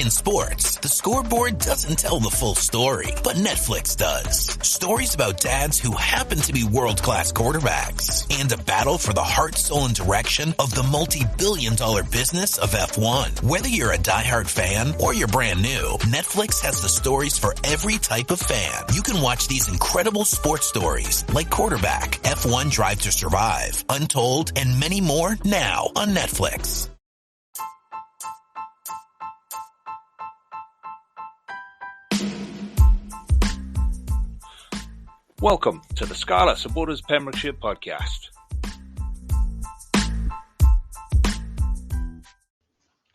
In sports, the scoreboard doesn't tell the full story, but Netflix does. Stories about dads who happen to be world-class quarterbacks and a battle for the heart, soul, and direction of the multi-billion-dollar business of F1. Whether you're a diehard fan or you're brand new, Netflix has the stories for every type of fan. You can watch these incredible sports stories like Quarterback, F1 Drive to Survive, Untold, and many more now on Netflix. Welcome to the Scarlet Supporters Pembrokeshire podcast.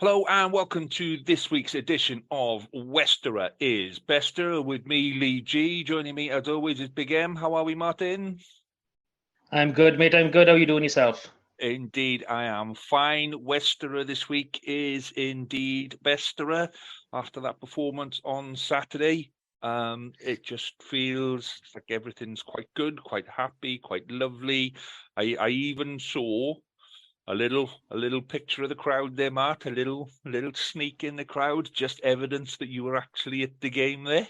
Hello and welcome to this week's edition of Westerer is Bester with me, Lee G. Joining me as always is Big M. How are we, Martin? I'm good, mate. I'm good. How are you doing yourself? Indeed, I am fine. Westerer this week is indeed Besterer after that performance on Saturday. It just feels like everything's quite good, quite happy, quite lovely. I even saw a little picture of the crowd there, Matt, a little sneak in the crowd, just evidence that you were actually at the game there.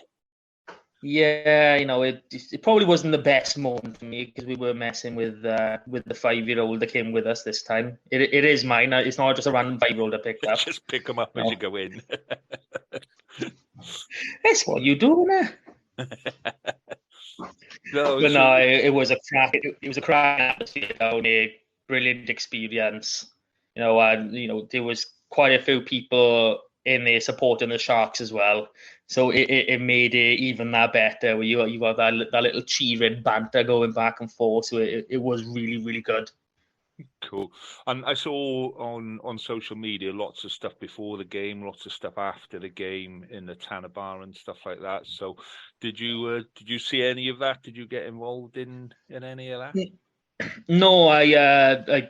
Yeah, it probably wasn't the best moment for me because we were messing with the 5-year-old that came with us this time. It is mine. It's not just a random 5-year-old I picked up. Just pick them up as you go in. That's what you do, isn't it? It was a crack. It was a crack atmosphere down there. Brilliant experience. There was quite a few people in there supporting the Sharks as well. So it made it even that better. Where you got that little cheering banter going back and forth. So it was really, really good. Cool. And I saw on social media lots of stuff before the game, lots of stuff after the game in the Tanner Bar and stuff like that. So did you see any of that? Did you get involved in any of that? No, I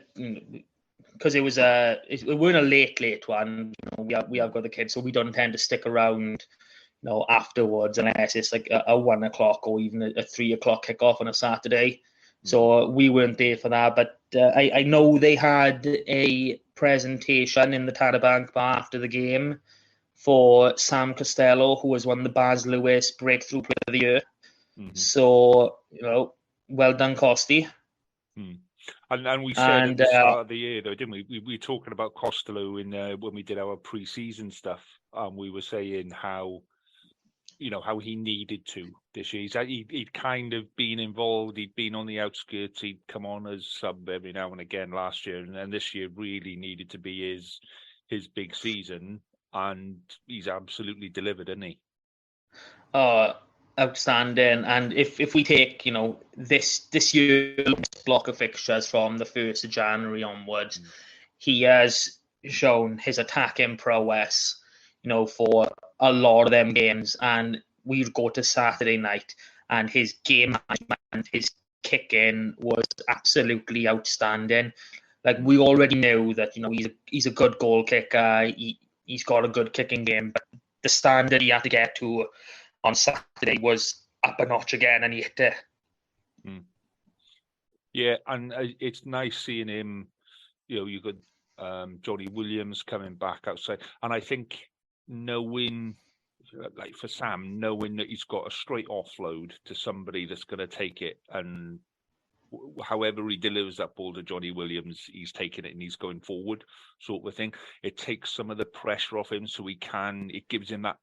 because it weren't a late one. We have got the kids, so we don't tend to stick around afterwards unless it's like a 1 o'clock or even a 3 o'clock kickoff on a Saturday. So we weren't there for that, but I know they had a presentation in the Tarabank bar after the game for Sam Costello, who was won the Baz Lewis Breakthrough Player of the Year. Mm-hmm. So, well done, Costy. And we said at the start of the year, though, didn't we? We were talking about Costello when we did our pre-season stuff. We were saying how he needed to this year. He'd kind of been involved. He'd been on the outskirts. He'd come on as sub every now and again last year, and this year really needed to be his big season. And he's absolutely delivered, hasn't he? Outstanding. And if we take this year's block of fixtures from the 1st of January onwards, he has shown his attacking prowess. For a lot of them games, and we'd go to Saturday night, and his game management, his kicking was absolutely outstanding. Like, we already knew that he's a good goal kicker. He's got a good kicking game, but the standard he had to get to on Saturday was up a notch again, and he hit it. Yeah, and it's nice seeing him. You got Johnny Williams coming back outside, and I think, knowing that he's got a straight offload to somebody that's going to take it, and however he delivers that ball to Johnny Williams, he's taking it and he's going forward, sort of thing. It takes some of the pressure off him, so it gives him that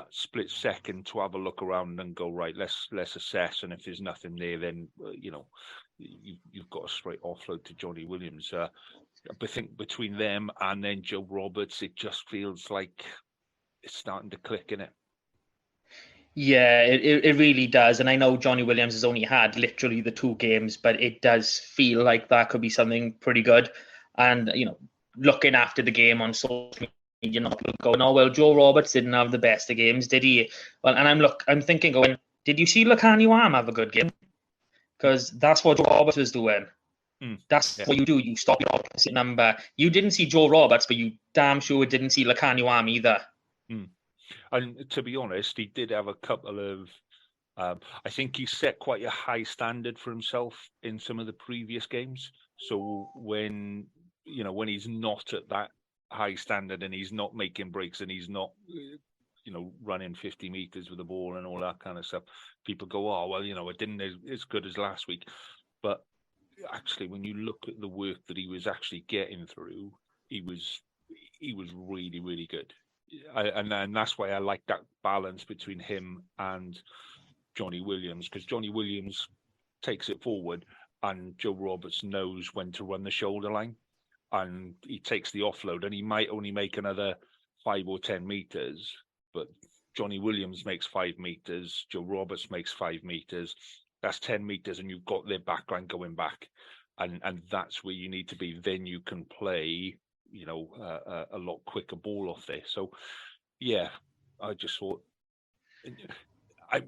split second to have a look around and go, right, let's assess, and if there's nothing there, then you've got a straight offload to Johnny Williams. I think between them and then Joe Roberts, it just feels like it's starting to click, innit? Yeah, it really does. And I know Johnny Williams has only had literally the 2 games, but it does feel like that could be something pretty good. And, looking after the game on social media, people going, oh, well, Joe Roberts didn't have the best of games, did he? Well, and I'm thinking, did you see Llangwm have a good game? Because that's what Joe Roberts was doing. That's what you do. You stop your opposite number. You didn't see Joe Roberts, but you damn sure didn't see Llangwm either. And to be honest, he did have a couple of. I think he set quite a high standard for himself in some of the previous games. So when he's not at that high standard and he's not making breaks and he's not, running 50 meters with the ball and all that kind of stuff, people go, oh, well, it didn't as good as last week. But actually, when you look at the work that he was actually getting through, he was really, really good. And that's why I like that balance between him and Johnny Williams, because Johnny Williams takes it forward and Joe Roberts knows when to run the shoulder line, and he takes the offload, and he might only make another 5 or 10 meters, but Johnny Williams makes 5 meters, Joe Roberts makes 5 meters. That's 10 meters, and you've got their backline going back, and that's where you need to be. Then you can play, a lot quicker ball off there. So, yeah, I just thought,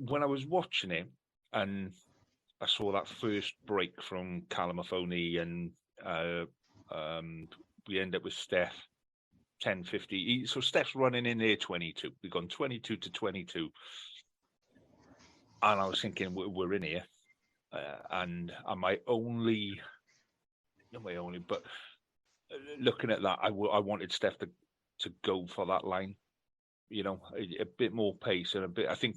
when I was watching it, and I saw that first break from Calamafoni, and we end up with Steph 10:50. So Steph's running in there 22. We've gone 22 to 22. And I was thinking, we're in here. And but looking at that, I wanted Steph to go for that line. A bit more pace and a bit. I think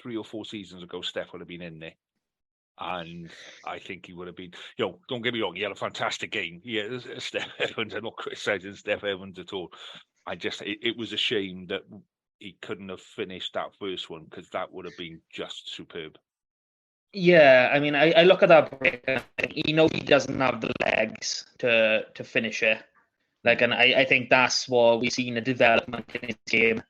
3 or 4 seasons ago, Steph would have been in there. And I think he would have been, don't get me wrong, he had a fantastic game. Yeah, Steph Evans, I'm not criticizing Steph Evans at all. It was a shame that he couldn't have finished that first one, because that would have been just superb. Yeah, I mean, I look at that break, and he doesn't have the legs to finish it. And I think that's what we've seen, a development in his game,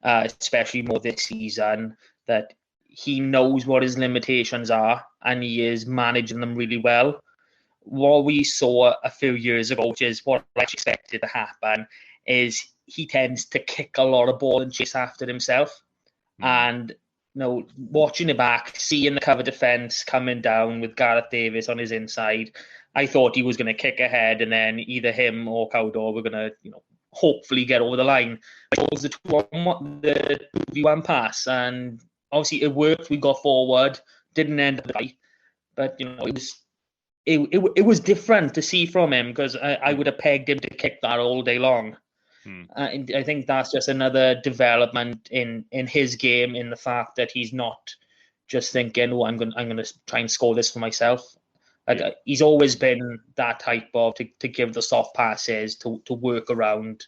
especially more this season, that he knows what his limitations are and he is managing them really well. What we saw a few years ago, which is what I expected to happen, is he tends to kick a lot of ball and chase after himself. And watching it back, seeing the cover defense coming down with Gareth Davis on his inside, I thought he was going to kick ahead, and then either him or Cowdor were going to, hopefully get over the line. It was the 2v1 pass, and obviously it worked. We got forward, didn't end up right, but it was different to see from him, because I would have pegged him to kick that all day long. And I think that's just another development in his game, in the fact that he's not just thinking, "Oh, I'm going to try and score this for myself." He's always been that type of to give the soft passes, to work around.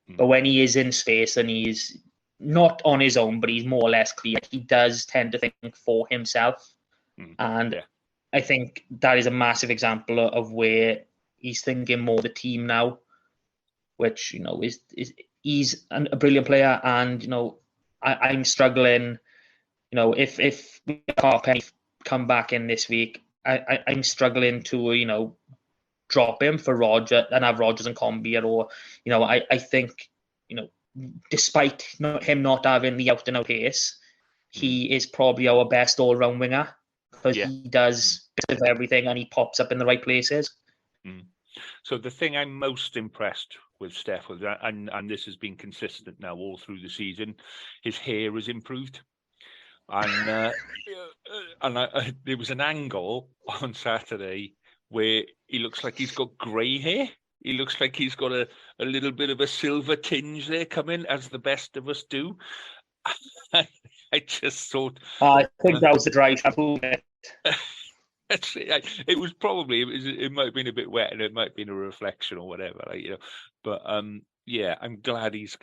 But when he is in space and he's not on his own, but he's more or less clear, he does tend to think for himself. And I think that is a massive example of where he's thinking more the team now, which, is he's a brilliant player. And, I'm struggling, if Carpenny come back in this week, I'm struggling to, drop him for Roger and have Rogers and Combi, or, I think, despite him not having the out-and-out pace, he is probably our best all-round winger, because he does bit of everything and he pops up in the right places. So the thing I'm most impressed with Steph, and this has been consistent now all through the season, his hair has improved. And there was an angle on Saturday where he looks like he's got grey hair. He looks like he's got a little bit of a silver tinge there coming, as the best of us do. I just thought... I think that was the dry shampoo. It was probably, it might have been a bit wet, and it might have been a reflection or whatever, But yeah, I'm glad he's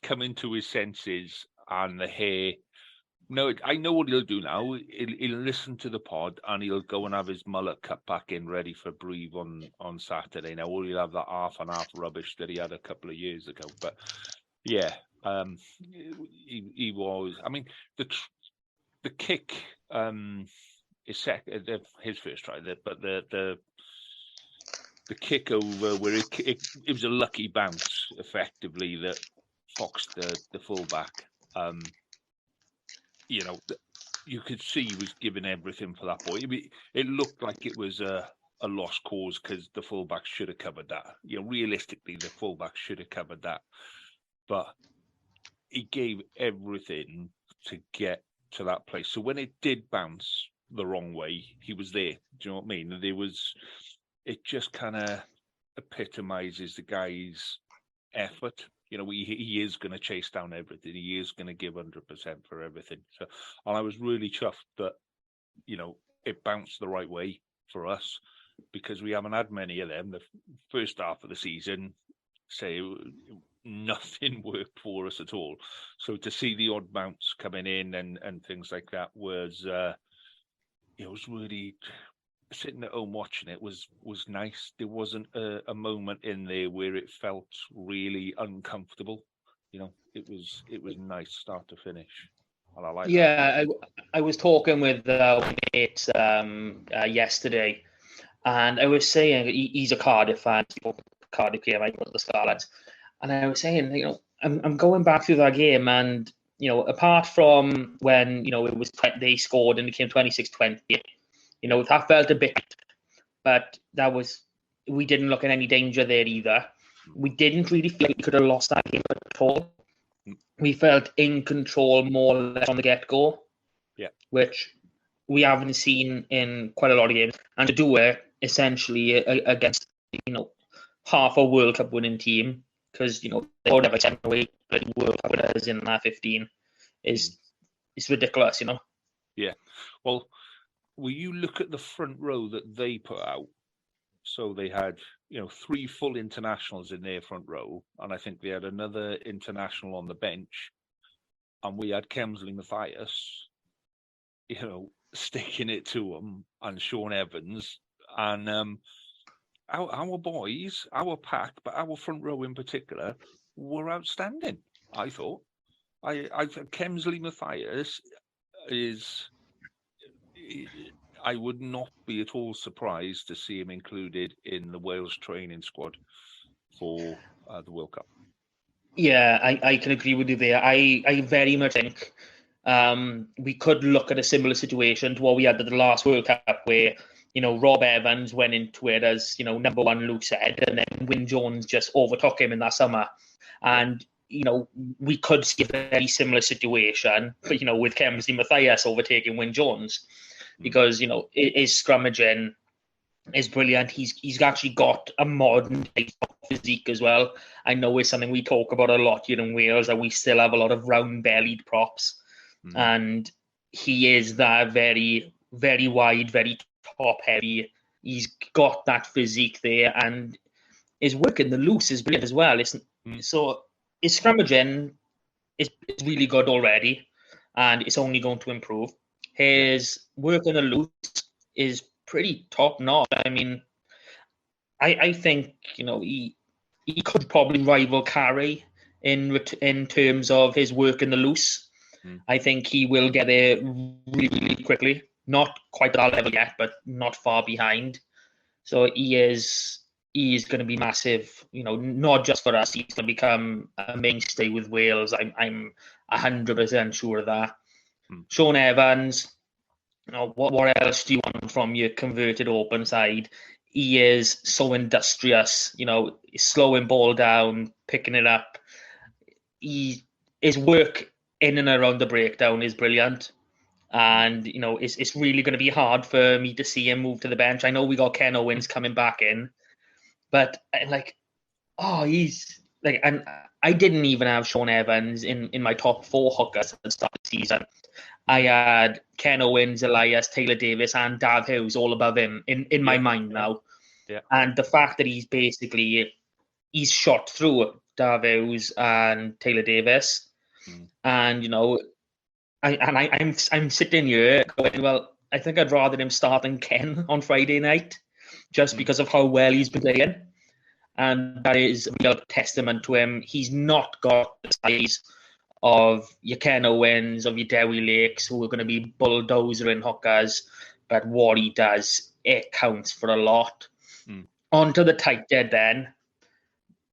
come into his senses, and the hair. No, I know what he'll do now. He'll listen to the pod, and he'll go and have his mullet cut back in, ready for Brive on Saturday. Now, or he'll have that half and half rubbish that he had a couple of years ago. But yeah, he was. I mean, the kick. His first try, but the kick over where it was a lucky bounce, effectively, that foxed the fullback. You could see he was giving everything for that ball. It looked like it was a lost cause, because the fullback should have covered that. Realistically, the fullback should have covered that, but he gave everything to get to that place. So when it did bounce the wrong way, he was there. Do you know what I mean? It just kind of epitomizes the guy's effort. You know, he is going to chase down everything. He is going to give 100% for everything. So, and I was really chuffed that, you know, it bounced the right way for us, because we haven't had many of them. The first half of the season, say, nothing worked for us at all. So to see the odd bounce coming in and things like that was, it was really, sitting at home watching it was nice. There wasn't a moment in there where it felt really uncomfortable. You know, it was nice start to finish. And I like that. I was talking with mate yesterday, and I was saying he's a Cardiff fan. Cardiff game, I got the Scarlets, and I was saying, you know, I'm going back through that game, and you know, apart from when, you know, it was they scored and it came 26-20, you know, that felt a bit, but that was, we didn't look at any danger there either. We didn't really feel like we could have lost that game at all. We felt in control more or less from the get-go, which we haven't seen in quite a lot of games. And to do it essentially against, you know, half a World Cup winning team, because, you know, they don't have like 7 or 8 World Cup winners in that 15 is ridiculous, you know. Yeah. Well, you look at the front row that they put out. So they had, you know, 3 full internationals in their front row, and I think they had another international on the bench, and we had Kemsley Mathias, you know, sticking it to them, and Sean Evans, and our boys, our pack, but our front row in particular, were outstanding. I thought. I think Kemsley Mathias is. I would not be at all surprised to see him included in the Wales training squad for the World Cup. Yeah, I can agree with you there. I very much think we could look at a similar situation to what we had at the last World Cup, where, you know, Rob Evans went into it as, you know, number 1 loose head, and then Wyn Jones just overtook him in that summer. And, you know, we could see a very similar situation, but, you know, with Kemsley Mathias overtaking Wyn Jones, because, you know, his scrummaging is brilliant. He's actually got a modern physique as well. I know it's something we talk about a lot here in Wales, that we still have a lot of round-bellied props. And he is that very, very wide, very top-heavy. He's got that physique there, and his work in the loose is brilliant as well. So his scrummaging is really good already, and it's only going to improve. His work in the loose is pretty top-notch. I mean, I think, you know, he could probably rival Carey in terms of his work in the loose. I think he will get there really, really quickly. Not quite at that level yet, but not far behind. So he is going to be massive, you know, not just for us. He's going to become a mainstay with Wales. I'm 100% sure of that. Sean Evans, you know, what else do you want from your converted open side? He is so industrious, you know, slowing ball down, picking it up. His work in and around the breakdown is brilliant. And, you know, it's really going to be hard for me to see him move to the bench. I know we got Ken Owens coming back in, but he's like, and I didn't even have Sean Evans in my top 4 hookers at the start of the season. I had Ken Owens, Elias, Taylor Davis, and Dav Hughes all above him in my mind now. Yeah. And the fact that he's shot through Dav Hughes and Taylor Davis, and, you know, I'm sitting here going, well, I think I'd rather him start than Ken on Friday night, just because of how well he's been playing. And that is a real testament to him. He's not got the size of your Ken Owens, of your Dewi Lakes, who are going to be bulldozering hookers, but what he does, it counts for a lot. On to the tight dead then.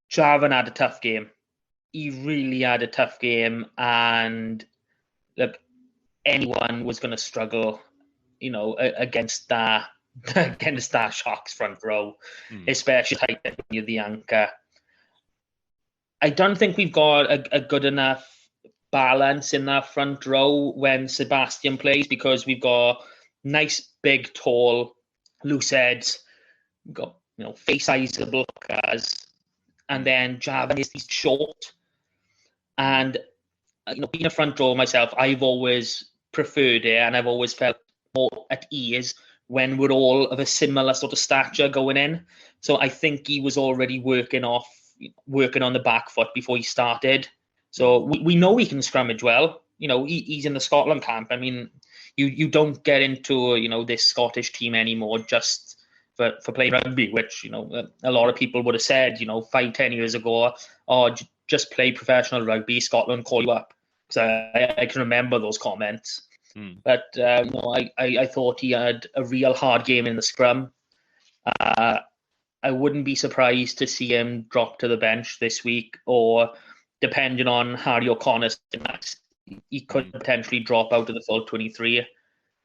Javan had a tough game. He really had a tough game, and look, anyone was going to struggle, you know, against that Sharks front row, especially tight end when you're the anchor. I don't think we've got a good enough balance in that front row when Sebastian plays, because we've got nice, big, tall, loose heads. We've got, you know, face-sizable hookers, and then Javan is short. And being a front row myself, I've always preferred it, and I've always felt more at ease when we're all of a similar sort of stature going in. So I think he was already working on the back foot before he started. So we know he can scrummage well. He's in the Scotland camp. I mean, you don't get into this Scottish team anymore just for playing rugby, which a lot of people would have said 5-10 years ago, just play professional rugby, Scotland call you up. Because I can remember those comments. But I thought he had a real hard game in the scrum. I wouldn't be surprised to see him drop to the bench this week, or depending on Harry O'Connor's, he could potentially drop out of the full 23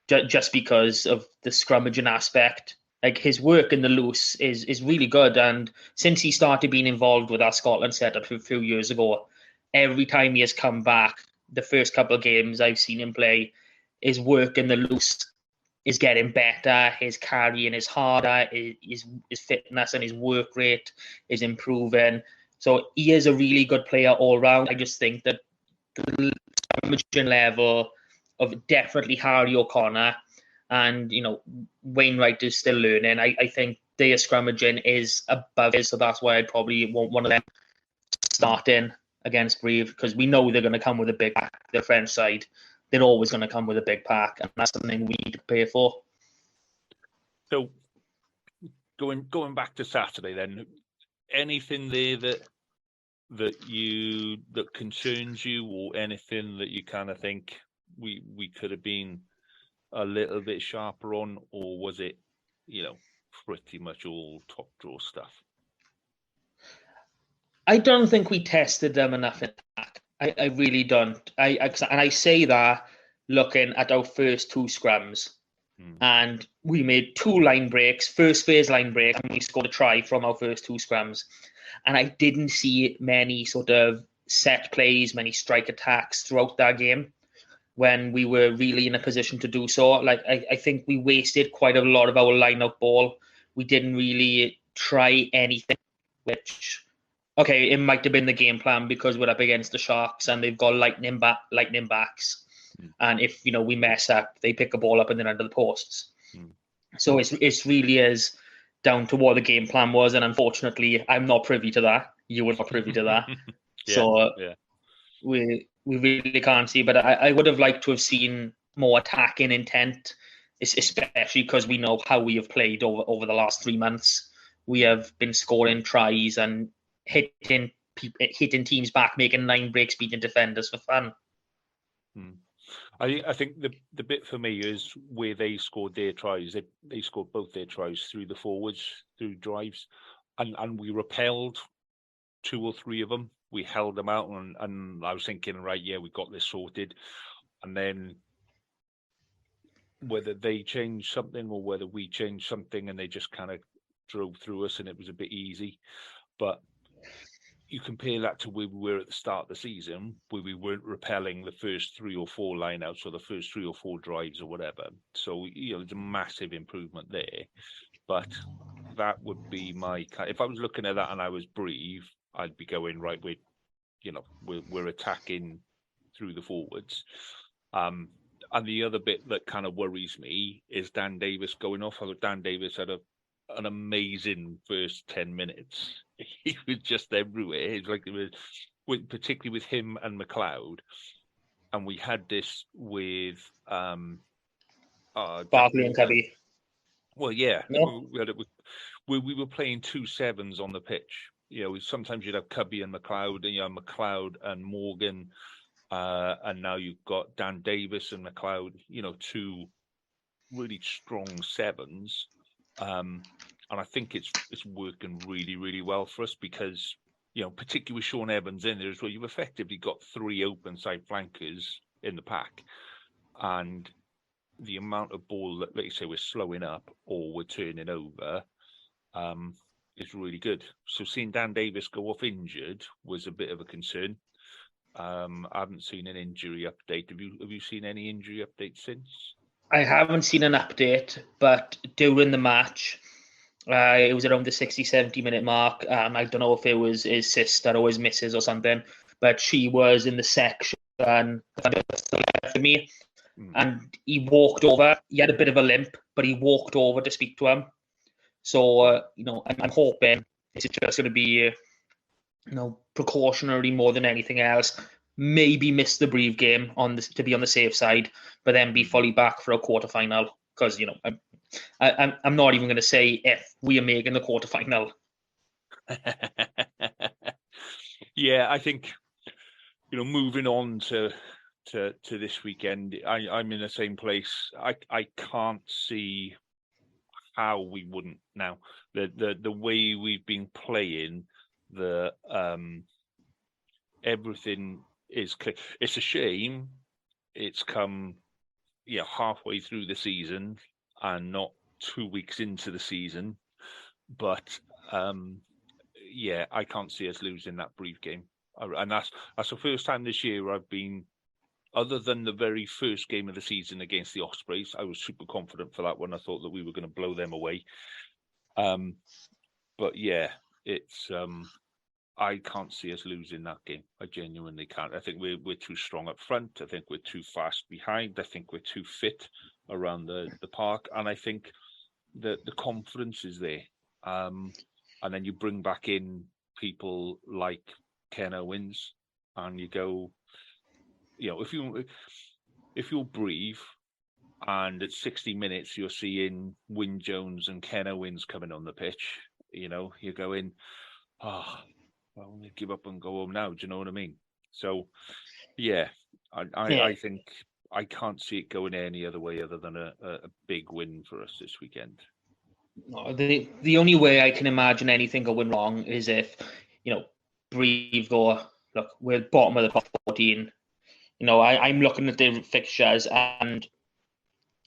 just because of the scrummaging aspect. Like, his work in the loose is really good, and since he started being involved with our Scotland setup a few years ago, every time he has come back, the first couple of games I've seen him play, his work in the loose is getting better, his carrying is harder, his fitness and his work rate is improving. So he is a really good player all round. I just think that the scrummaging level of definitely Harry O'Connor, and Wainwright is still learning. I think their scrummaging is above his, so that's why I'd probably want one of them starting against Brive, because we know they're going to come with a big pack. The French side, they're always going to come with a big pack, and that's something we need to prepare for. So, going back to Saturday, then, anything there that concerns you, or anything that you kind of think we could have been a little bit sharper on, or was it, pretty much all top draw stuff? I don't think we tested them enough in attack. I really don't. And I say that looking at our first two scrums. And we made 2 line breaks, first phase line break, and we scored a try from our first 2 scrums. And I didn't see many sort of set plays, many strike attacks throughout that game when we were really in a position to do so. Like, I think we wasted quite a lot of our line-out ball. We didn't really try anything, which... Okay, it might have been the game plan because we're up against the Sharks and they've got lightning backs. And if, we mess up, they pick a ball up and then under the posts. So it's really is down to what the game plan was. And unfortunately, I'm not privy to that. You were not privy to that. We really can't see. But I would have liked to have seen more attacking intent, especially because we know how we have played over the last 3 months. We have been scoring tries and hitting teams back, making 9 breaks, beating defenders for fun. I think the bit for me is where they scored their tries. They scored both their tries through the forwards, through drives, and we repelled 2 or 3 of them. We held them out, and I was thinking, right, yeah, we got this sorted. And then whether they changed something or whether we changed something, and they just kind of drove through us, and it was a bit easy. But you compare that to where we were at the start of the season, where we weren't repelling the first 3 or 4 lineouts or the first 3 or 4 drives or whatever. So, there's a massive improvement there. But that would be if I was looking at that and I was Brive, I'd be going, right, we're attacking through the forwards. And the other bit that kind of worries me is Dan Davis going off. I thought Dan Davis had an amazing first 10 minutes. He was just everywhere. It's like particularly with him and McLeod, and we had this with Barkley and Cubby. Well, yeah, no? we were playing 2 sevens on the pitch. Sometimes you'd have Cubby and McLeod, and McLeod and Morgan, and now you've got Dan Davis and McLeod. 2 really strong sevens. And I think it's working really, really well for us because, particularly with Sean Evans in there as well, you've effectively got 3 open side flankers in the pack. And the amount of ball that, let's say, we're slowing up or we're turning over is really good. So seeing Dan Davis go off injured was a bit of a concern. I haven't seen an injury update. Have you seen any injury updates since? I haven't seen an update, but during the match, It was around the 60, 70-minute mark. I don't know if it was his sister or his missus or something, but she was in the section for me, and he walked over. He had a bit of a limp, but he walked over to speak to him. So, I'm hoping this is just going to be, precautionary more than anything else. Maybe miss the Brive game to be on the safe side, but then be fully back for a quarterfinal. Because I'm not even going to say if we are making the quarterfinal. Yeah, I think moving on to this weekend, I'm in the same place. I can't see how we wouldn't now. The way we've been playing, everything is clear. It's a shame it's come halfway through the season and not 2 weeks into the season, but I can't see us losing that Brive game, and that's the first time this year I've been, other than the very first game of the season against the Ospreys. I was super confident for that one. I thought that we were going to blow them away, but yeah, it's I can't see us losing that game. I genuinely can't. I think we're too strong up front. I think we're too fast behind. I think we're too fit around the park. And I think that the confidence is there. And then you bring back in people like Ken Owens, and you go, if you're Brive and at 60 minutes you're seeing Wyn Jones and Ken Owens coming on the pitch, you're going, I'm going to give up and go home now. Do you know what I mean? So, yeah, I think I can't see it going any other way other than a big win for us this weekend. No, the only way I can imagine anything going wrong is if, Brive go, look, we're bottom of the top 14. I'm looking at the fixtures, and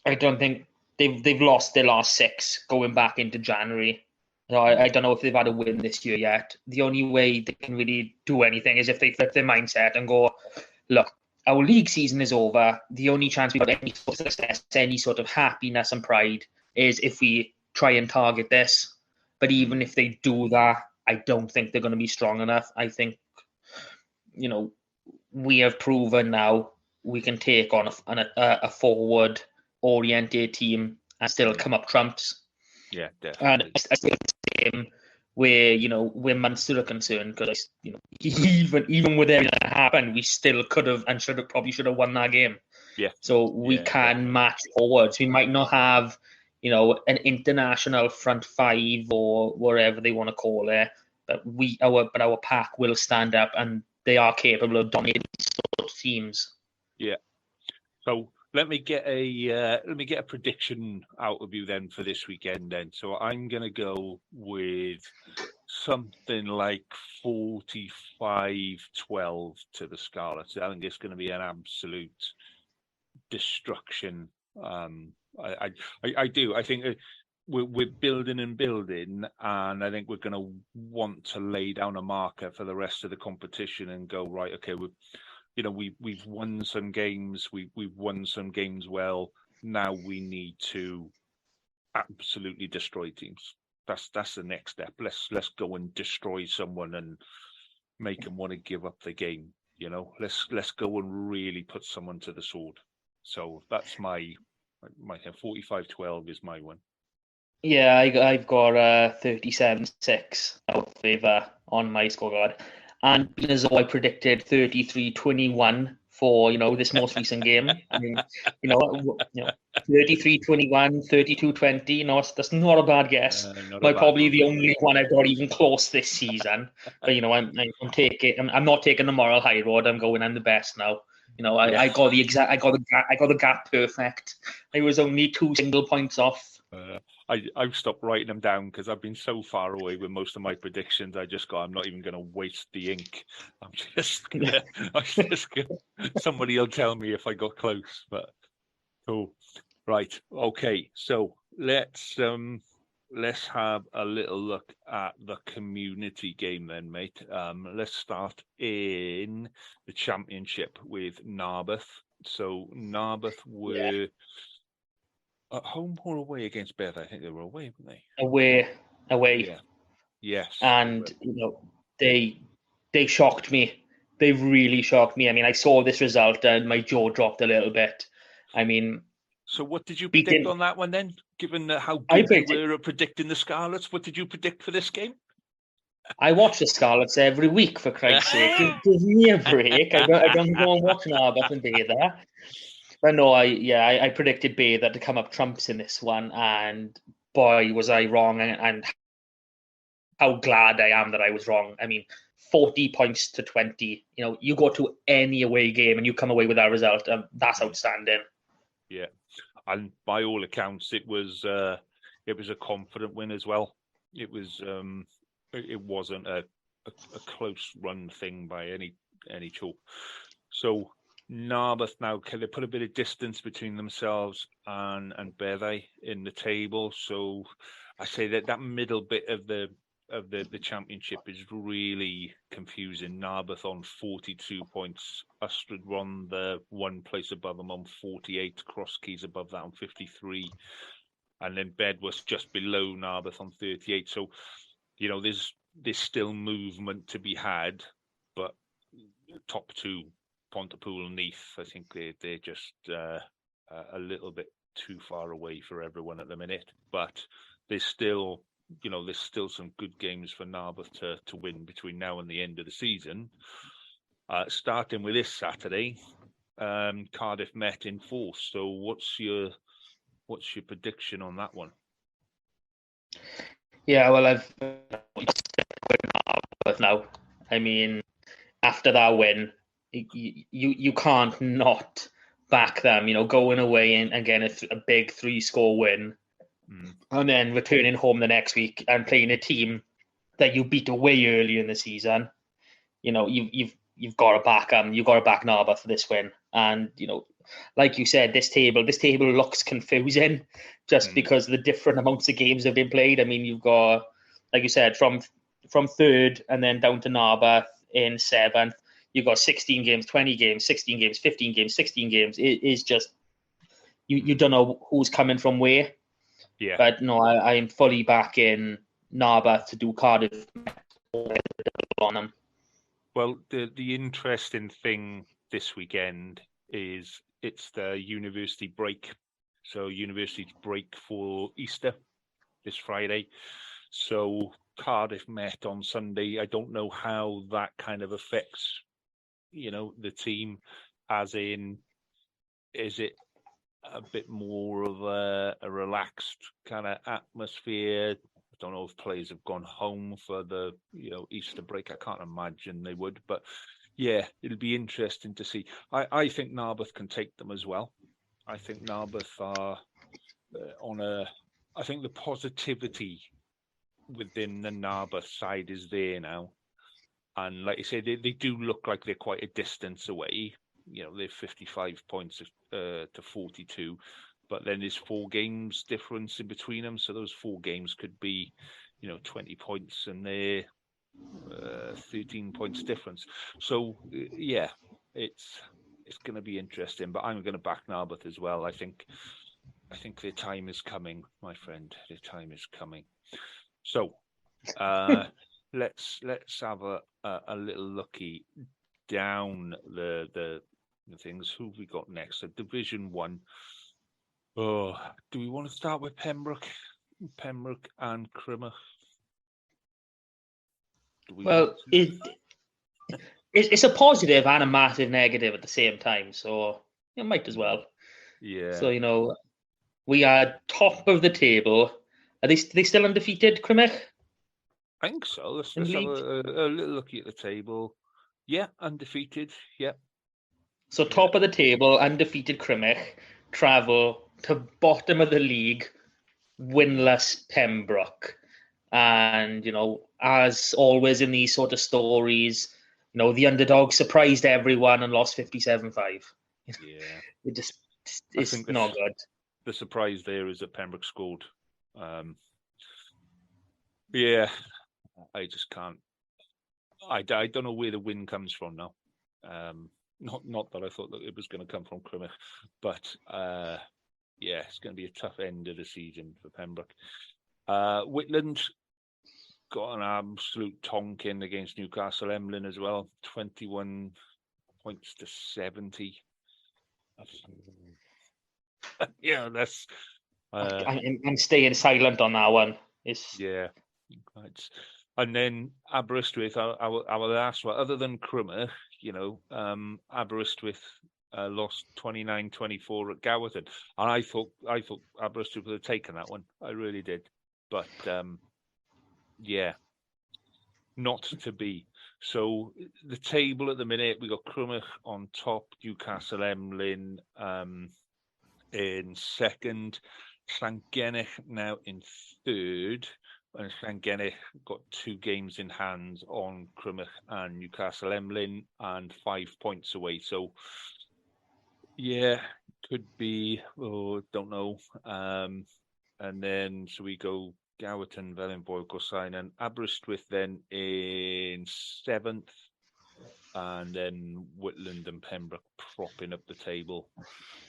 I don't think they've lost their last 6 going back into January. I don't know if they've had a win this year yet. The only way they can really do anything is if they flip their mindset and go, look, our league season is over. The only chance we've got any sort of success, any sort of happiness and pride is if we try and target this. But even if they do that, I don't think they're going to be strong enough. I think, we have proven now we can take on a forward-oriented team and still come up trumps. Yeah, definitely. And I think where where Munster are concerned, because even with everything that happened, we still could have and should have won that game. Yeah. So we can match forwards. We might not have an international front 5 or whatever they want to call it, but our pack will stand up, and they are capable of dominating sort of teams. Yeah. So let me get a prediction out of you then for this weekend then. So I'm going to go with something like 45-12 to the Scarlets. I think it's going to be an absolute destruction. I do. I think we're building and building, and I think we're going to want to lay down a marker for the rest of the competition and go, right, okay, we've won some games, we've won some games well. Now we need to absolutely destroy teams. That's the next step. Let's go and destroy someone and make them want to give up the game. Let's go and really put someone to the sword. So that's my 45-12 is my one. Yeah, I've got 37-6 out of favour on my scorecard. And as I predicted 33-21 for this most recent game. I mean, 33-21, 32-20. That's not a bad guess. Probably the only one I've got even close this season. But I'm not taking the moral high road. I'm the best now. I got the gap perfect. I was only 2 single points off. I've stopped writing them down because I've been so far away with most of my predictions. I'm not even going to waste the ink. I'm just gonna, somebody will tell me if I got close. But right, okay. So let's have a little look at the community game then, mate. Let's start in the championship with Narberth. So Narberth were At home or away against Beth? I think they were away, weren't they? Away. Yeah. Yes. And they shocked me. They really shocked me. I mean, I saw this result and my jaw dropped a little bit. I mean, so what did you predict on that one then? Given how good you were at predicting the Scarlets, what did you predict for this game? I watch the Scarlets every week, for Christ's sake. Give me a break. I don't go and watch Narberth and Bather. But no, I predicted Bather to come up trumps in this one, and boy, was I wrong, and how glad I am that I was wrong. I mean, 40 points to 20. You go to any away game and you come away with that result. That's outstanding. Yeah, and by all accounts, it was a confident win as well. It was. It wasn't a close run thing by any chalk. So Narberth now, can they put a bit of distance between themselves and Beve in the table? So I say that middle bit of the championship is really confusing. Narberth on 42 points, Ustrad on the one place above them on 48, Crosskeys above that on 53, and then Bedworth just below Narberth on 38. So there's still movement to be had, but top two, Pontypool and Neath, I think they're just a little bit too far away for everyone at the minute. But there's still some good games for Narberth to win between now and the end of the season. Starting with this Saturday, Cardiff Met in fourth. So what's your prediction on that one? Yeah, well, I've now. I mean, after that win, you can't not back them. Going away and getting a big 3-score win, and then returning home the next week and playing a team that you beat away early in the season. You've got to back them. You've got to back Narberth for this win. And like you said, this table looks confusing just because the different amounts of games have been played. I mean, you've got, like you said, from third and then down to Narberth in seventh. You've got 16 games, 20 games, 16 games, 15 games, 16 games. It is just you don't know who's coming from where. Yeah. But no, I am fully back in Narberth to do Cardiff on them. Well, the interesting thing this weekend is it's the university break. So universities break for Easter this Friday. So Cardiff Met on Sunday. I don't know how that kind of affects, the team, as in, is it a bit more of a relaxed kind of atmosphere? I don't know if players have gone home for the Easter break. I can't imagine they would, but yeah, it'll be interesting to see. I think Narberth can take them as well. I think Narberth are I think the positivity within the Narberth side is there now, and like you say, they do look like they're quite a distance away. They're 55 points to 42. But then there's 4 games difference in between them. So those 4 games could be, 20 points and they're 13 points difference. So, yeah, it's going to be interesting. But I'm going to back Narberth as well. I think their time is coming, my friend. Their time is coming. So let's have a little looky down the things. Who have we got next? So Division 1. Oh, do we want to start with Pembroke and Crymych? Well, it's a positive and a massive negative at the same time, so it might as well. Yeah. So we are top of the table. Are they still undefeated, Crymych? I think so. Let's have a little look at the table. Yeah, undefeated. Yeah. So top of the table, undefeated Crymych travel to bottom of the league, winless Pembroke. And, as always in these sort of stories, the underdog surprised everyone and lost 57-5. Yeah. It's not good. The surprise there is that Pembroke scored. Yeah, I just can't. I don't know where the win comes from now. Not that I thought that it was going to come from Crymych, but yeah, it's going to be a tough end of the season for Pembroke. Whitland got an absolute tonking against Newcastle Emlyn as well, 21 points to 70. Yeah, that's. I'm staying silent on that one. Yeah, and then Aberystwyth, our last one, other than Crymych, Aberystwyth lost 29-24 at Gowerton, and I thought Aberystwyth would have taken that one. I really did, but yeah, not to be. So the table at the minute, we got Crymych on top, Newcastle Emlyn in second, Llangwm now in third, and Llangwm got 2 games in hand on Crymych and Newcastle Emlyn and 5 points away. So yeah, could be, don't know. And then so we go Gowerton, Vellenboil, Gorsine, and Aberystwyth then in 7th, and then Whitland and Pembroke propping up the table.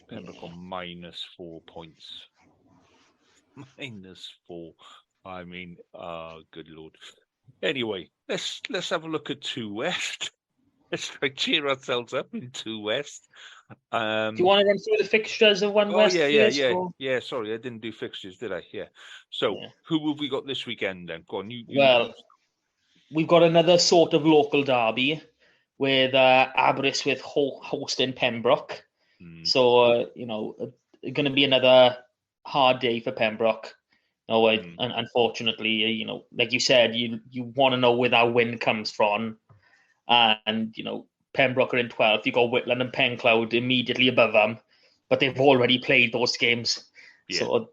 Pembroke on -4 points. -4. I mean, good Lord. Anyway, let's have a look at 2 West. Let's cheer ourselves up in 2 West. Do you want to run through the fixtures of 1 West? Yeah. Sorry, I didn't do fixtures, did I? Yeah. So, who have we got this weekend then? Go on, Well, we've got another sort of local derby with Aberystwyth hosting Pembroke. So, going to be another hard day for Pembroke. And unfortunately, like you said, you want to know where that win comes from. And, Pembroke are in 12th. You got Whitland and Pencloud immediately above them, but they've already played those games. Yeah. So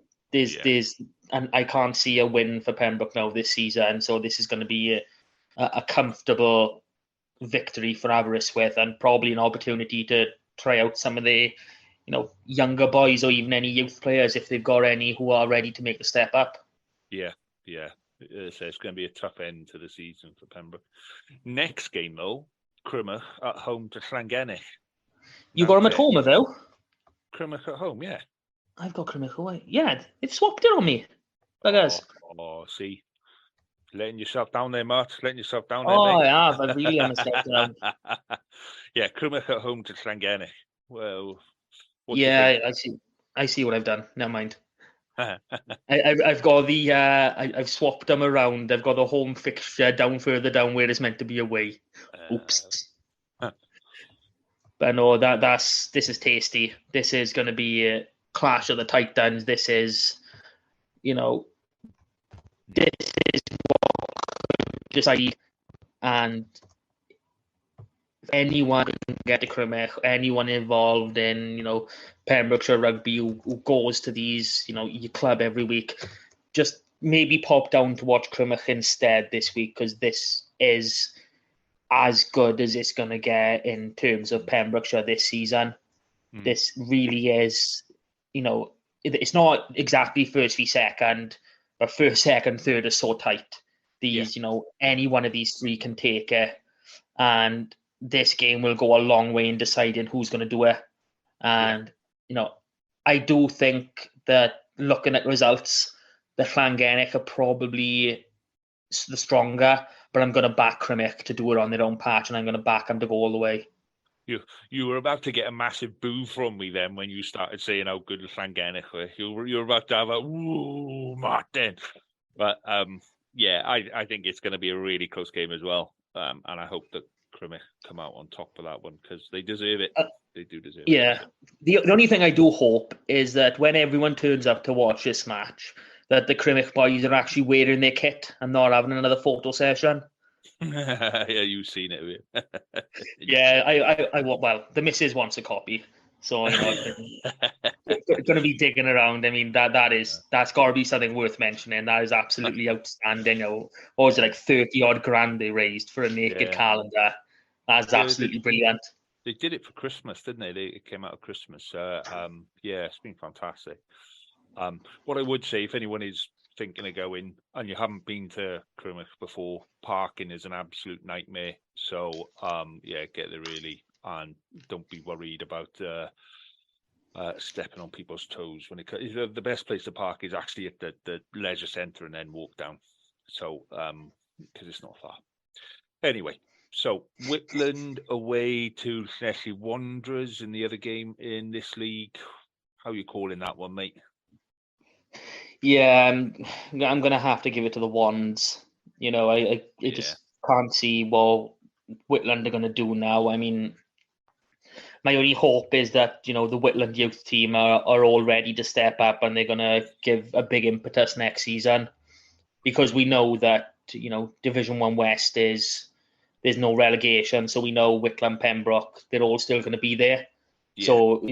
and I can't see a win for Pembroke now this season. So this is going to be a comfortable victory for Aberystwyth, and probably an opportunity to try out some of the, younger boys, or even any youth players if they've got any who are ready to make the step up. Yeah. So it's going to be a tough end to the season for Pembroke. Next game though, Crymych at home to Llangwm. You got them at home, though? Crymych at home, yeah. I've got Crymych away. Yeah, they've swapped it on me. See. Letting yourself down there, Matt. Letting yourself down there, mate. I have. I really am myself down. Yeah, Crymych at home to Llangwm. Well, I see what I've done. Never mind. I've got the I've swapped them around. I've got the home fixture further down where it's meant to be away. Oops. But no, this is tasty. This is going to be a clash of the Titans. This is, this is what decide, and anyone can get to Crymych, anyone involved in, Pembrokeshire rugby who goes to these, your club every week, just maybe pop down to watch Crymych instead this week, because this is as good as it's going to get in terms of Pembrokeshire this season. This really is, it's not exactly first v second, but first, second, third is so tight. These, any one of these 3 can take it. And this game will go a long way in deciding who's going to do it. And, I do think that looking at results, the Llangwm are probably the stronger, but I'm going to back Crymych to do it on their own patch, and I'm going to back them to go all the way. You were about to get a massive boo from me then when you started saying how good Llangwm were. You were about to have a woo, Martin. But I think it's going to be a really close game as well. And I hope that Crymych come out on top of that one, because they deserve it. They do deserve it. Yeah. The only thing I do hope is that when everyone turns up to watch this match, that the Crymych boys are actually wearing their kit and not having another photo session. Yeah, you've seen it. Yeah, I want. Well, the missus wants a copy, so going to be digging around. I mean, that's got to be something worth mentioning. That is absolutely outstanding. What was it, like 30 odd grand they raised for a naked calendar? That's absolutely brilliant. They did it for Christmas, didn't they? It came out of Christmas. It's been fantastic. What I would say, if anyone is thinking of going and you haven't been to Crymych before, parking is an absolute nightmare. So get there early and don't be worried about stepping on people's toes. When the best place to park is actually at the leisure centre and then walk down. So, because it's not far. Anyway, so Whitland away to Llanelli Wanderers in the other game in this league. How are you calling that one, mate? Yeah, I'm going to have to give it to the Wands. I just can't see what Whitland are going to do now. I mean, my only hope is that, the Whitland youth team are all ready to step up and they're going to give a big impetus next season, because we know that, Division 1 West there's no relegation. So we know Wicklow and Pembroke, they're all still going to be there. Yeah. So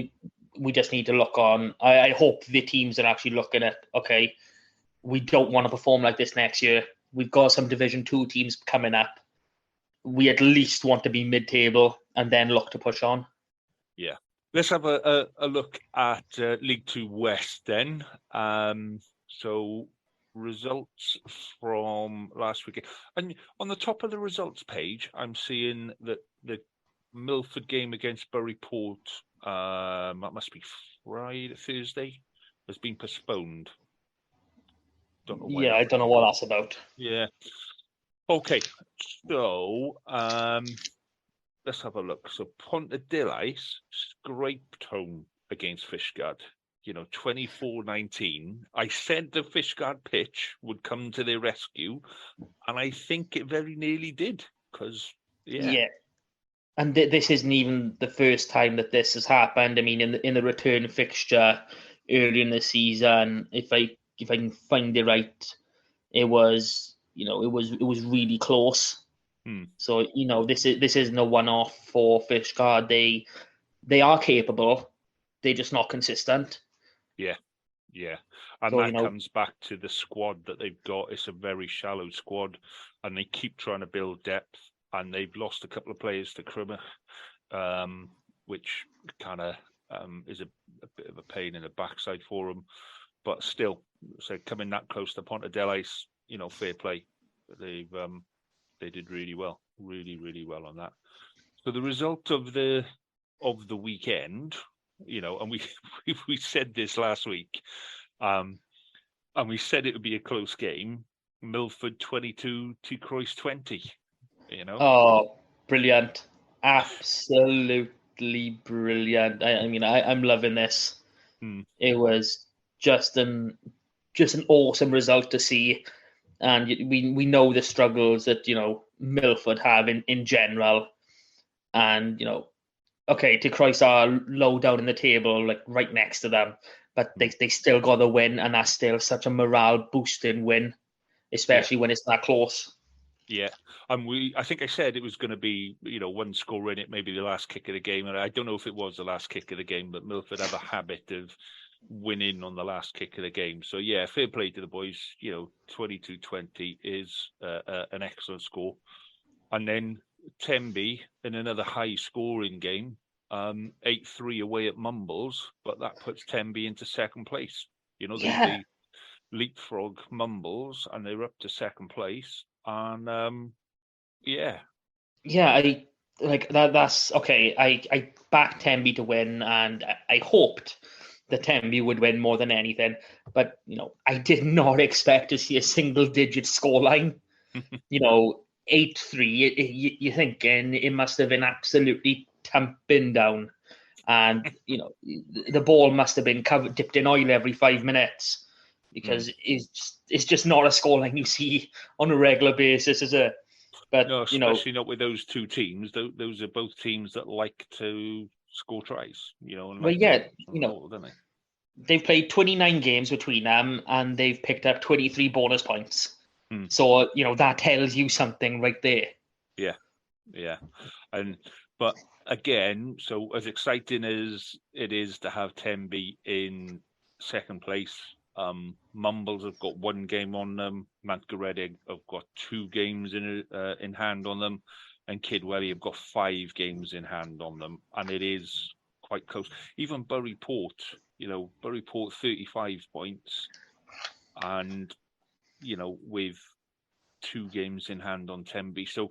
we just need to look on. I hope the teams are actually looking at, okay, we don't want to perform like this next year. We've got some Division 2 teams coming up. We at least want to be mid-table and then look to push on. Yeah. Let's have a look at League 2 West then. So results from last weekend. And on the top of the results page, I'm seeing that the Milford game against Buryport, that must be Thursday, has been postponed. Don't know why. Yeah, I don't know what that's about. Yeah. Okay, so let's have a look. So Pontedilais scraped home against Fishguard. 24-19. I said the Fishguard pitch would come to their rescue, and I think it very nearly did. Because yeah. And this isn't even the first time that this has happened. I mean, in the return fixture early in the season, if I can find it right, it was really close. So this isn't a one-off for Fishguard. They are capable. They're just not consistent. Yeah, and so, that comes back to the squad that they've got. It's a very shallow squad, and they keep trying to build depth. And they've lost a couple of players to Crymych, which kind of is a bit of a pain in the backside for them. But still, so coming that close to Pontedilais, fair play. They did really well, really well on that. So the result of the weekend, and we said this last week, and we said it would be a close game. Milford 22 to Croyce 20. Oh, brilliant! Absolutely brilliant. I'm loving this. It was just an awesome result to see, and we know the struggles that Milford have in general, and okay, to Croyce are low down in the table, like right next to them, but they still got the win, and that's still such a morale boosting win, especially when it's that close. Yeah, and I think I said it was going to be, one score in it, maybe the last kick of the game. And I don't know if it was the last kick of the game, but Milford have a habit of winning on the last kick of the game. So, yeah, fair play to the boys. 22-20 is an excellent score. And then Tenby in another high-scoring game, 8-3 away at Mumbles, but that puts Tenby into second place. They leapfrog Mumbles, and they're up to second place. And I like that. That's okay. I backed Tenby to win, and I hoped that Tenby would win more than anything. But I did not expect to see a single-digit scoreline. 8-3. You're thinking it must have been absolutely thumping down, and the ball must have been dipped in oil every 5 minutes. Because it's just not a scoreline you see on a regular basis, is it? But no, especially not with those two teams. Those are both teams that like to score tries. And don't they? They've played 29 games between them, and they've picked up 23 bonus points. So that tells you something right there. Yeah, but again, so as exciting as it is to have Tenby in second place. Mumbles have got one game on them. Mountgaredig have got 2 games in hand on them, and Kidwelly have got 5 games in hand on them, and it is quite close. Even Buryport, Buryport 35 points, and with 2 games in hand on Tenby. So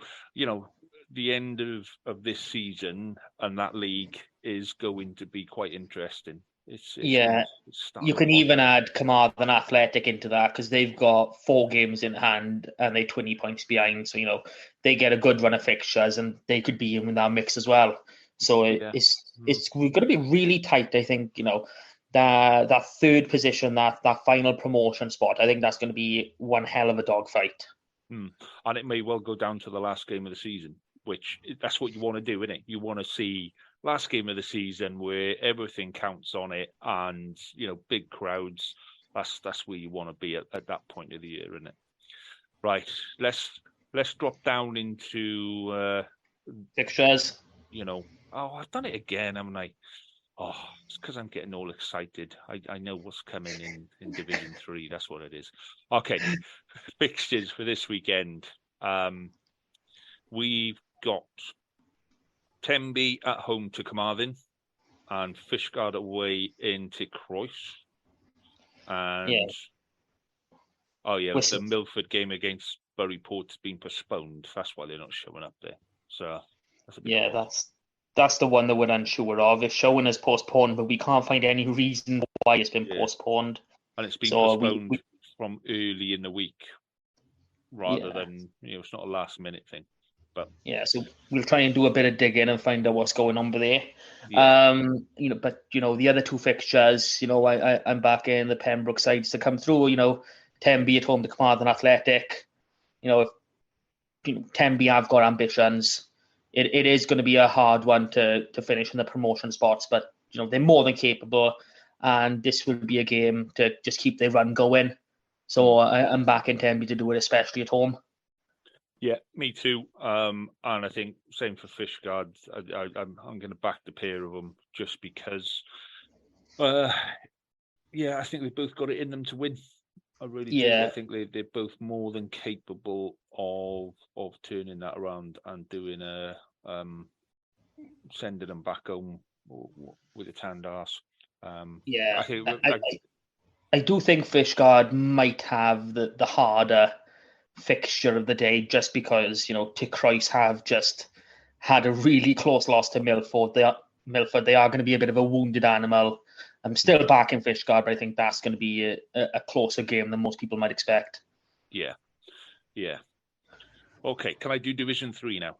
the end of this season and that league is going to be quite interesting. It's you can even add Carmarthen Athletic into that because they've got 4 games in hand and they're 20 points behind. So, they get a good run of fixtures and they could be in that mix as well. So it's going to be really tight. I think, that third position, that final promotion spot, I think that's going to be one hell of a dogfight. And it may well go down to the last game of the season, which that's what you want to do, isn't it? You want to see last game of the season where everything counts on it and, big crowds. That's where you want to be at that point of the year, isn't it? Right. Let's drop down into fixtures. I've done it again, haven't I? Oh, it's because I'm getting all excited. I know what's coming in Division 3. That's what it is. Okay, fixtures for this weekend. We've got Tenby at home to Carmarthen and Fishguard away into Croyce. And the Milford game against Buryport has been postponed. That's why they're not showing up there. So that's a bit that's the one that we're unsure of. It's showing as postponed, but we can't find any reason why it's been postponed. And it's been postponed from early in the week rather than, it's not a last minute thing. But so we'll try and do a bit of digging and find out what's going on there. But the other 2 fixtures, I'm back in the Pembroke sides to come through. Tenby at home to Carmarthen Athletic. If Tenby have got ambitions, it is going to be a hard one to finish in the promotion spots, but they're more than capable, and this will be a game to just keep their run going. So I'm back in Tenby to do it, especially at home. Yeah, me too. And I think same for Fishguard. I'm going to back the pair of them just because. I think they've both got it in them to win. I really do. I think they're both more than capable of turning that around and doing sending them back home with a tanned arse. I do think Fishguard might have the harder fixture of the day just because, Croyce have just had a really close loss to Milford. They are going to be a bit of a wounded animal. I'm still back in Fishguard, but I think that's going to be a closer game than most people might expect. Yeah. Okay, can I do Division 3 now?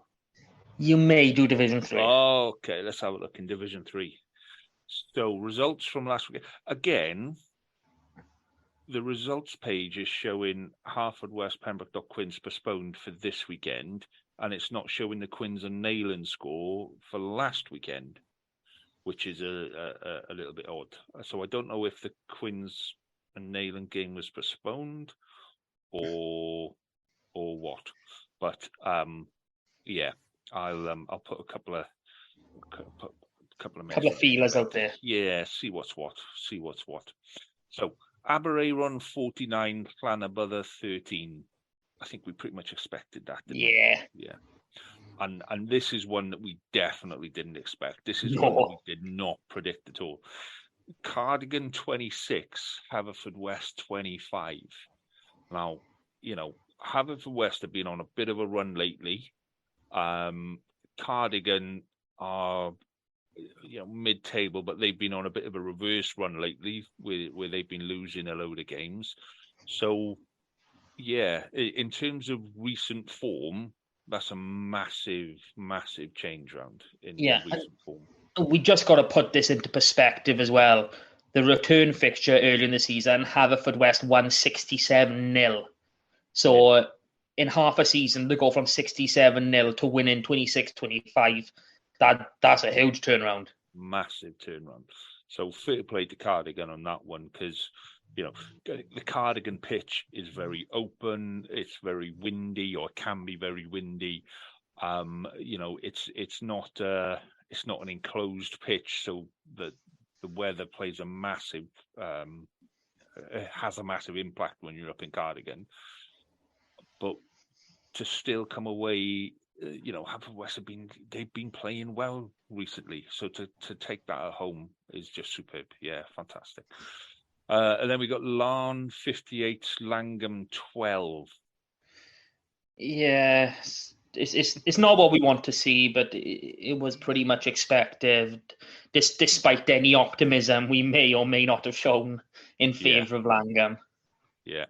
You may do Division 3. Okay, let's have a look in Division 3. So, results from last week. Again, the results page is showing Haverfordwest Pembroke Quins postponed for this weekend, and it's not showing the Quins and Nayland score for last weekend, which is a little bit odd. So I don't know if the Quins and Nayland game was postponed or what. But I'll put a couple of feelers out there. Yeah, see what's what. So Aberavon 49, Llanelli 13. I think we pretty much expected that, didn't we? Yeah. And this is one that we definitely didn't expect. This is one that we did not predict at all. Cardigan 26, Haverfordwest 25. Now, Haverfordwest have been on a bit of a run lately. Cardigan are, mid-table, but they've been on a bit of a reverse run lately where they've been losing a load of games. So, in terms of recent form, that's a massive, massive change round in recent form. We just got to put this into perspective as well. The return fixture early in the season, Haverfordwest won 67-0. So in half a season, they go from 67-0 to winning 26-25. That's a huge turnaround. Massive turnaround. So fair play to Cardigan on that one because, the Cardigan pitch is very open. It's very windy, or can be very windy. It's not an enclosed pitch, so the weather plays has a massive impact when you're up in Cardigan. But to still come away, Haverfordwest they've been playing well recently. So to take that at home is just superb. Yeah, fantastic. And then we got Larne 58, Llangwm 12. Yeah, it's not what we want to see, but it was pretty much expected. despite any optimism we may or may not have shown in favour of Llangwm. Yeah.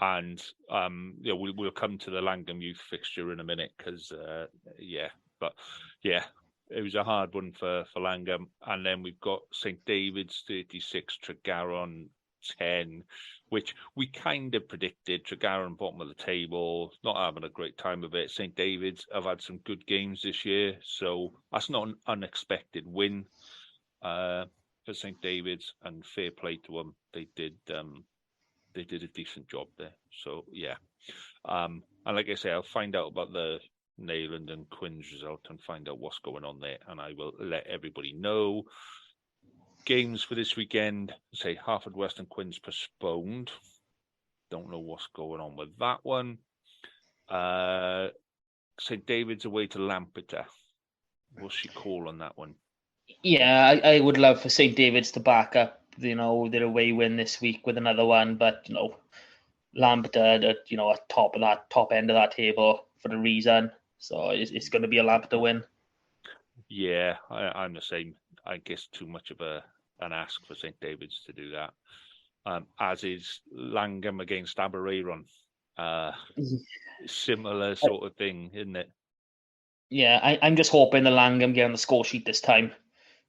And we'll come to the Llangwm youth fixture in a minute because it was a hard one for Llangwm. And then we've got St David's 36, Tregaron 10, which we kind of predicted. Tregaron bottom of the table, not having a great time of it. St David's have had some good games this year, so that's not an unexpected win for St David's, and fair play to them. They did a decent job there. So and like I say, I'll find out about the Neyland and Quinn's result and find out what's going on there, and I will let everybody know. Games for this weekend, say Haverfordwest and Quinn's postponed. Don't know what's going on with that one. St David's away to Lampeter. What's your call on that one? Yeah, I would love for St David's to back up, their away win this week with another one, but Lampeter, at top end of that table for a reason. So it's going to be a Lampeter win. Yeah, I'm the same. I guess too much of an ask for St David's to do that. As is Llangwm against Aberaeron. Similar sort of thing, isn't it? Yeah, I'm just hoping the Llangwm get on the score sheet this time,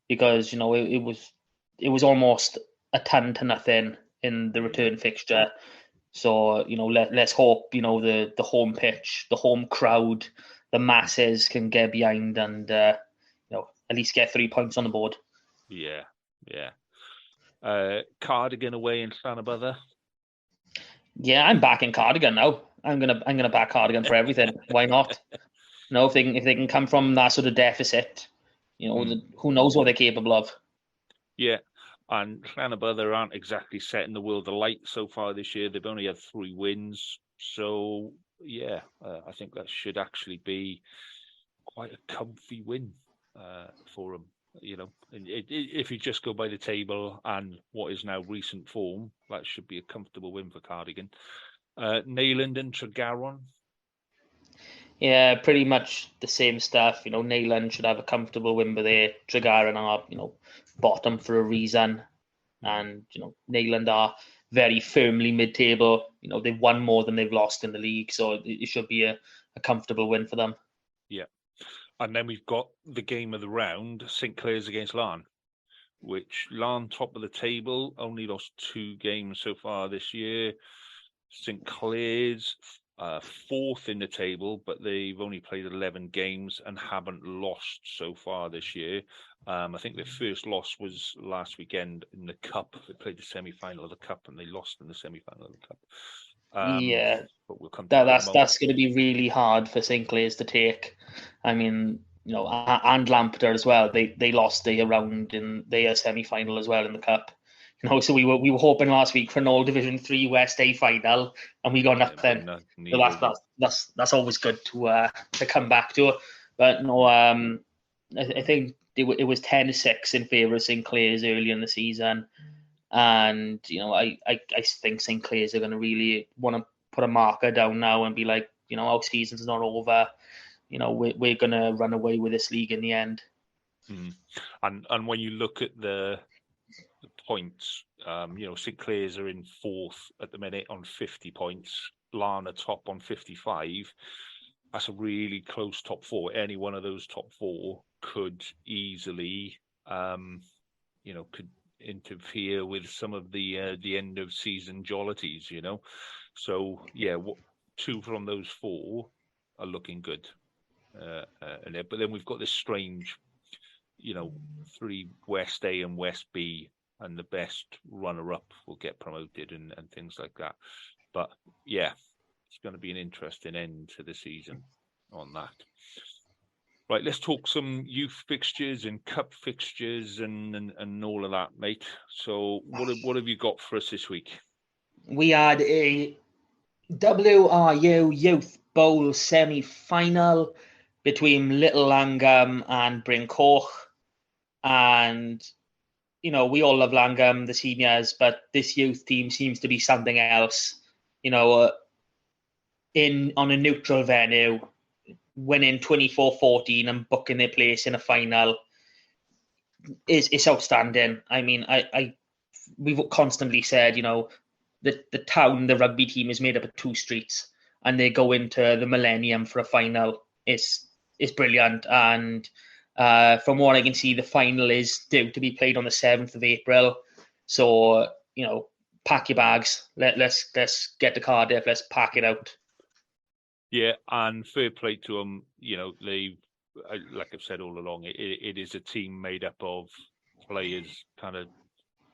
because it was almost a 10-0 in the return fixture. So let's hope the home pitch, the home crowd, the masses can get behind and at least get 3 points on the board. Yeah. Cardigan away in Llanelli. Yeah, I'm backing Cardigan now. I'm gonna back Cardigan for everything. Why not? If they can come from that sort of deficit, who knows what they're capable of. Yeah, and Llanelli aren't exactly setting the world alight so far this year. They've only had 3 wins, so I think that should actually be quite a comfy win for them. If you just go by the table and what is now recent form, that should be a comfortable win for Cardigan. Neyland and Tregaron. Yeah, pretty much the same stuff. Neyland should have a comfortable win, but Tregaron are, bottom for a reason. And, Neyland are very firmly mid-table. They've won more than they've lost in the league, so it should be a comfortable win for them. Yeah. And then we've got the game of the round, St Clair's against Larne, which Larne top of the table, only lost 2 games so far this year. St Clair's 4th in the table, but they've only played 11 games and haven't lost so far this year. I think their first loss was last weekend in the Cup. They played the semi-final of the Cup and they lost in the semi-final of the Cup. But we'll come to that's going to be really hard for St Clair's to take. I mean, and Lampeter as well. They lost their round in their semi-final as well in the Cup. So we were hoping last week for an All Division 3 West A final, and we got nothing. So that's always good to come back to. But I think it was 10-6 in favour of St Clair's early in the season, and I think St Clair's are going to really want to put a marker down now and be like, our season's not over. We're going to run away with this league in the end. And when you look at the points, St Clair's are in 4th at the minute on 50 points. Larne are top on 55. That's a really close top 4. Any one of those top 4 could easily, could interfere with some of the end of season jollities. So 2 from those 4 are looking good. But then we've got this strange, 3 West A and West B, and the best runner-up will get promoted and things like that. But it's going to be an interesting end to the season on that. Right, let's talk some youth fixtures and cup fixtures and all of that, mate. So what have you got for us this week? We had a WRU Youth Bowl semi-final between Little Llangwm and Bryn Coch. And we all love Llangwm, the seniors, but this youth team seems to be something else. On a neutral venue, winning 24-14 and booking their place in a final. is outstanding. I mean, we've constantly said, the town, the rugby team is made up of 2 streets, and they go into the Millennium for a final. It's brilliant, and from what I can see, the final is due to be played on the 7th of April. So, pack your bags. Let's get to Cardiff. Let's pack it out. Yeah, and fair play to them. They've, like I've said all along, it is a team made up of players kind of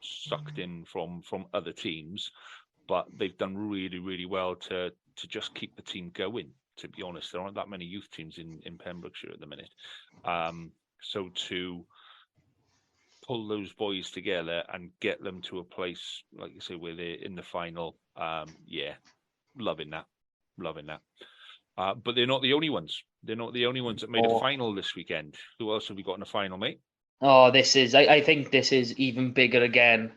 sucked in from other teams, but they've done really, really well to just keep the team going. To be honest, there aren't that many youth teams in Pembrokeshire at the minute. So to pull those boys together and get them to a place, like you say, where they're in the final, loving that. But they're not the only ones. They're not the only ones that made a final this weekend. Who else have we got in the final, mate? Oh, I think this is even bigger again,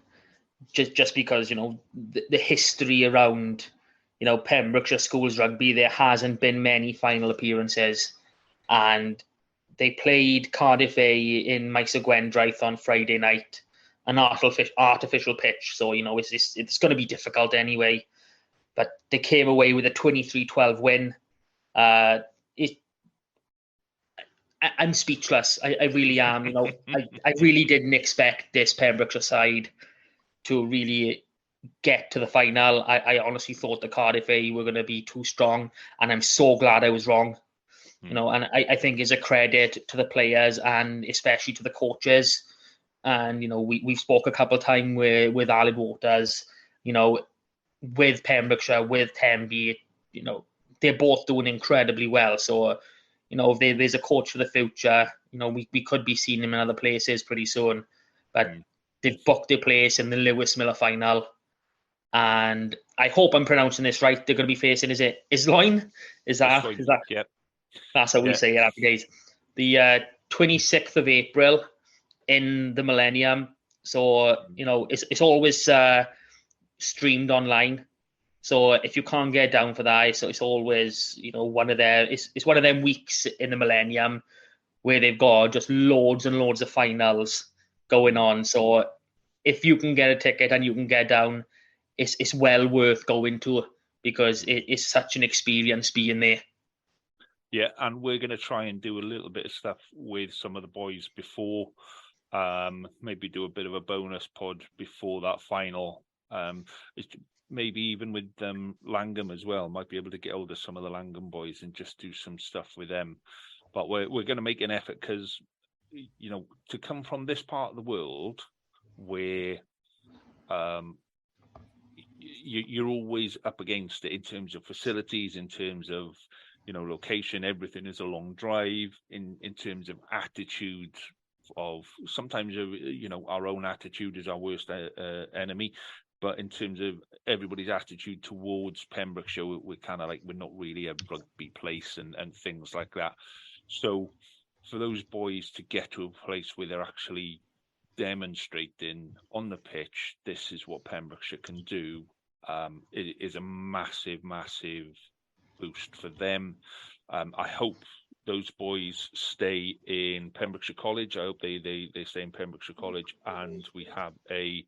just because, the history around, Pembrokeshire Schools Rugby, there hasn't been many final appearances. And they played Cardiff A in Maes y Gwendraeth on Friday night, an artificial pitch. So, it's going to be difficult anyway. But they came away with a 23-12 win. I'm speechless. I really am. I really didn't expect this Pembrokeshire side to really get to the final. I honestly thought the Cardiff A were going to be too strong, and I'm so glad I was wrong. And I think it's a credit to the players and especially to the coaches. And we've spoke a couple of times with Aled Waters, with Pembrokeshire, with Tenby, they're both doing incredibly well. So, if there's a coach for the future, we could be seeing him in other places pretty soon. But they've booked their place in the Lewis Miller final. And I hope I'm pronouncing this right. They're going to be facing, is it Llangwm? Is that? Yep. That's how we say it, happy days. The 26th of April in the Millennium. So, it's always streamed online. So if you can't get down for that, so it's always, one of them weeks in the Millennium where they've got just loads and loads of finals going on. So if you can get a ticket and you can get down, it's well worth going to, because it's such an experience being there. Yeah, and we're going to try and do a little bit of stuff with some of the boys before, maybe do a bit of a bonus pod before that final. Maybe even with Llangwm as well. Might be able to get hold of some of the Llangwm boys and just do some stuff with them. But we're going to make an effort, because, to come from this part of the world where you're always up against it in terms of facilities, in terms of, location, everything is a long drive, in terms of attitude of sometimes, our own attitude is our worst enemy. But in terms of everybody's attitude towards Pembrokeshire, we're kind of like, we're not really a rugby place and things like that. So for those boys to get to a place where they're actually demonstrating on the pitch, this is what Pembrokeshire can do, it is a massive, massive boost for them. I hope those boys stay in Pembrokeshire College. I hope they stay in Pembrokeshire College, and we have a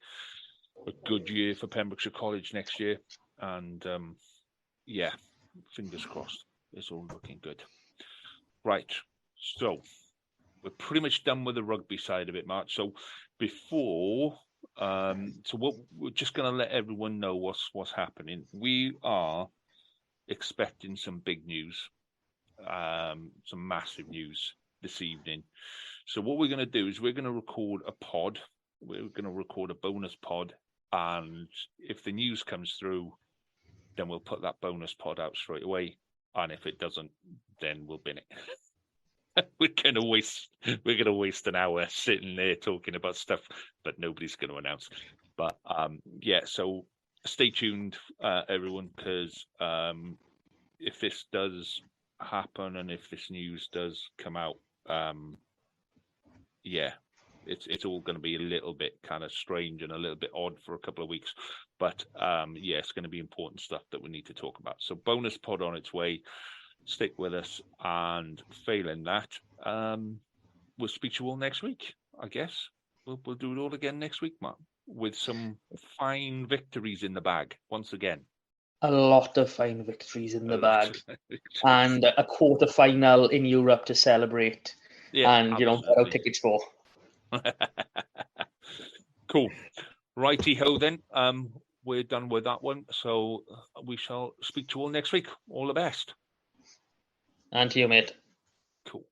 good year for Pembrokeshire College next year. And fingers crossed. It's all looking good. Right. So we're pretty much done with the rugby side of it, Mark. So before, we're just going to let everyone know what's happening. We are expecting some big news, some massive news this evening. So what we're going to do is we're going to record a pod. We're going to record a bonus pod. And if the news comes through, then we'll put that bonus pod out straight away. And if it doesn't, then we'll bin it. We're going to waste an hour sitting there talking about stuff, but nobody's going to announce. But so stay tuned, everyone, because if this does happen and if this news does come out, it's all going to be a little bit kind of strange and a little bit odd for a couple of weeks. But it's going to be important stuff that we need to talk about. So bonus pod on its way. Stick with us, and failing that, we'll speak to you all next week. I guess we'll do it all again next week, Matt, with some fine victories in the bag once again. A lot of fine victories in the bag, and a quarter-final in Europe to celebrate, and get out tickets for. Cool. Righty-ho then. We're done with that one, so we shall speak to you all next week. All the best. And to you, mate. Cool.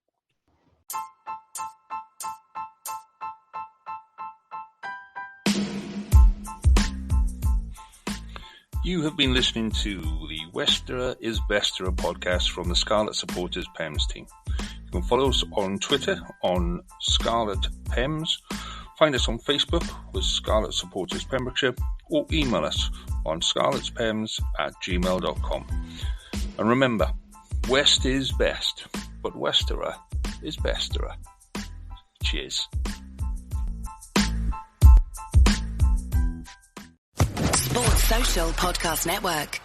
You have been listening to the Westerer is Besterer podcast from the Scarlet Supporters Pems team. You can follow us on Twitter on Scarlet Pems, find us on Facebook with Scarlet Supporters Pembrokeshire, or email us on scarletspems@gmail.com. And remember, West is best, but Westerer is Besterer. Cheers. Sports Social Podcast Network.